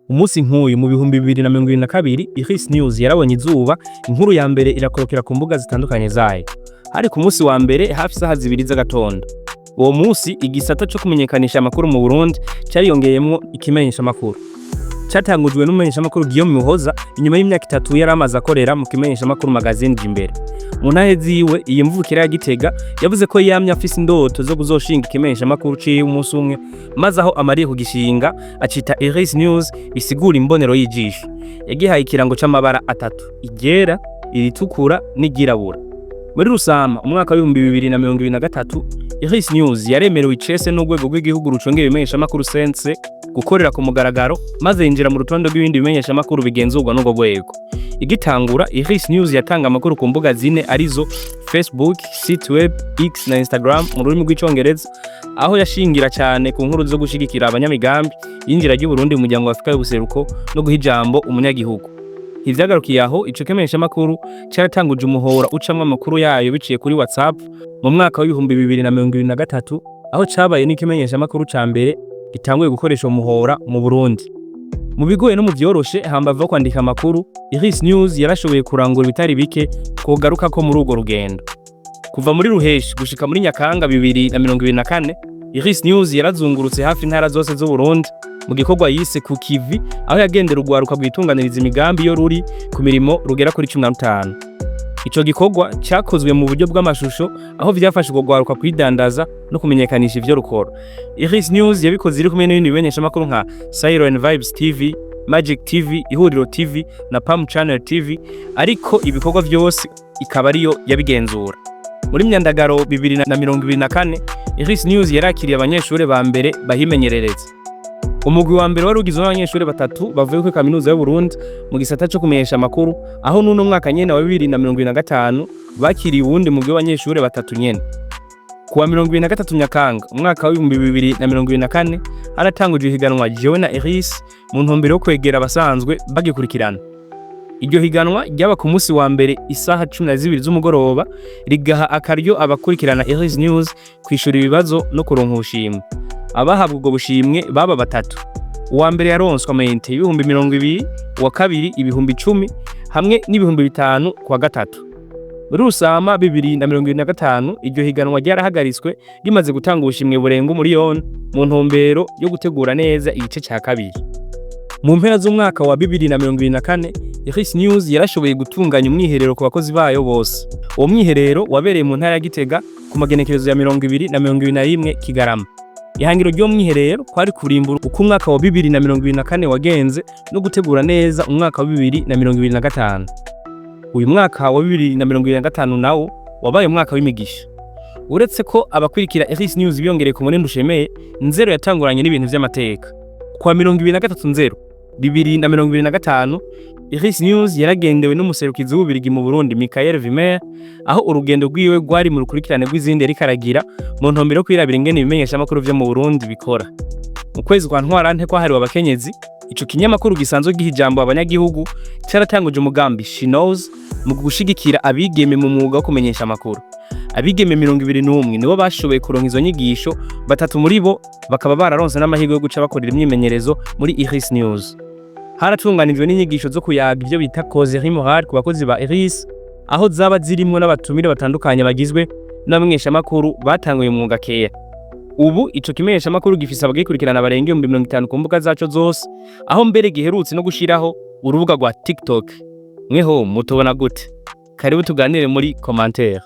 Umunsi nk'uyu mu bihumbi 2022 iheze news yarabonye izuba inkuru ya mbere irakorokera ku mbuga zitandukanye zayo. Hari ku munsi wa mbere hafi saha 2 z'agatondo. Uwo munsi igisata cyo kumenyekanisha amakuru mu Burundi cyariyongeyemo ikimenyeshamakuru. Cyatangujwe n'umumenyeshamakuru Guillaume Muhoza inyuma y'imyaka itatu yari amaze akorera mu kimenyeshamakuru magazine mbere. Mu ntahe ziwe iyi mvukira ya Gitega yavuze ko yamye afise indoto zo kuzoshinga ikimenyeshamakuru ciye umunsi umwe, maze aho amariye kugishinga acita iheze news bisigura imbonero y'ijisho. Yagihaye ikirango c'amabara atatu: iryera, iritukura n'iryirabura. Muri Rusama umwaka wa 2023 iheze news yaremerewe icese n'urwego rw'igihugu rucungera ibimenyeshamakuru sense gukorera ku mugaragaro, maze yinjira mu rutondo rw'ibindi bimenyeshamakuru bigenzurwa n'ubwo rwego. Igitangura iheze news yatanga amakuru ku mbuga zine arizo Facebook, site web, X na Instagram mu rurimi rw'icongereza, aho yashingira cyane ku nkuru zo gushigikira abanyamigambi, yinjira ry'u Burundi mu muryango wa Afrika y'ubuseruko no guha ijambo umunyagihugu. Ivyagarukiye aho ico kimenyeshamakuru cyaratanguje umuhora ucamwe amakuru yayo biciye kuri WhatsApp mu mwaka wa 2023, aho cabaye n'ikimenyeshamakuru ca mbere gitanguye gukoresha umuhora mu Burundi. Mu bigoye no mu vyoroshe hambava kwandika amakuru, iheze news yarashoboye kurangura bitari bike kogaruka ko muri urwo rugendo. Kuva muri Ruheshi gushika muri Nyakanga 2024, iheze news yarazungurutse hafi intara zose z'u Burundi mu gikorwa yise ku kivi, aho yagendera urwaruka rwitunganiriza imigambi yo ruri ku mirimo rugera kuri 15. Ico gikorwa cyakozwe mu buryo bw'amashusho, aho vyafashe urwaruka kwidandaza no kumenyekanisha ivyo rukora. Iheze news yabikoze iri kumwe n'ibindi bimenyeshamakuru nka Siren Vibes TV, Magic TV, Ihuriro TV na Palm Channel TV, ariko ibikorwa vyose ikaba ariyo yabigenzura. Muri Myandagaro 2024 iheze news yarakiriye abanyeshuri ba mbere bahimenyerereza. Umugwi wa mbere wari ugizwe n'abanyeshuri batatu bavuye ku kaminuza y'u Burundi mu gisata cyo kumenyesha amakuru, aho nuno mwaka nyene wa 2025 bakiriye uwundi mugwi w'abanyeshuri batatu nyene. Kuwa 2023 Nyakanga umwaka wa 2024 haratangujwe higanwa jewe na iheze mu ntumbero yo kwegera abasanzwe bagikurikirana. Iryo higanwa ryaba ku munsi wa mbere isaha 12 z'umugoroba, rigaha akaryo abakurikirana iheze news kwishura ibibazo no kuronka ubushimwe. Abahabwa ubwo bushimwe baba batatu. Uwa mbere yaronswa amayinite 200,000, uwa kabiri 10,000 hamwe n'5,000 kwa gatatu. Muri Rusama 2025 iryo higanwa ryarahagaritswe rimaze gutanga ubushimwe burenga umuriyoni mu ntumbero yo gutegura neza igice cya kabiri. Mu mpera z'umwaka wa 2024 iheze news yarashoboye gutunganya umwiherero ku bakozi bayo bose. Uwo mwiherero wabereye mu ntara ya Gitega ku magenekerezo ya 20 na 21 Kigarama. Ihangiro ryo mwiherero kwari kurimbura uko umwaka wa 2024 wagenze no gutegura neza umwaka wa 2025. Uyu mwaka wa 2025 nawo wabaye umwaka w'imigisha. Uretse ko abakurikira iheze news biyongereye ku munendo ushemeye, nzero yatanguranye n'ibintu vy'amateka. Kwa 2023 2025 iheze news yaragendewe n'umuserukizi w'ubirigi mu Burundi Michael, aho urugendo rwiwe rwari mu rukurikirane rw'izindi rikaragira mu ntumbero kwirabira ingene ibimenyeshamakuru vyo mu Burundi bikora. Mu kwezi kwa Ntwarante kwahariwe abakenyezi, ico kinyamakuru gisanzwe giha ijambo abanyagihugu cyaratanguje umugambi She Knows mu gushigikira abigeme mu mwuga wo kumenyesha amakuru. Abigeme 21 nibo bashoboye kuronka izo nyigisho, batatu muri bo bakaba bararonse n'amahirwe yo guca bakorera imyimenyerezo muri iheze news. Haratunganijwe n'inyigisho zo kuyaga ivyo bita causerie morale ku bakozi ba iheze, aho zaba zirimwo n'abatumire batandukanye bagizwe n'abamenyeshamakuru batanguye mu mwuga kera. Ubu ico kimenyeshamakuru gifise abagikurikirana barenga 50 ku mbuga zaco zose, aho mbere giherutse no gushiraho urubuga rwa TikTok. Mweho mutubona gute? Karibu tuganire muri commentaire.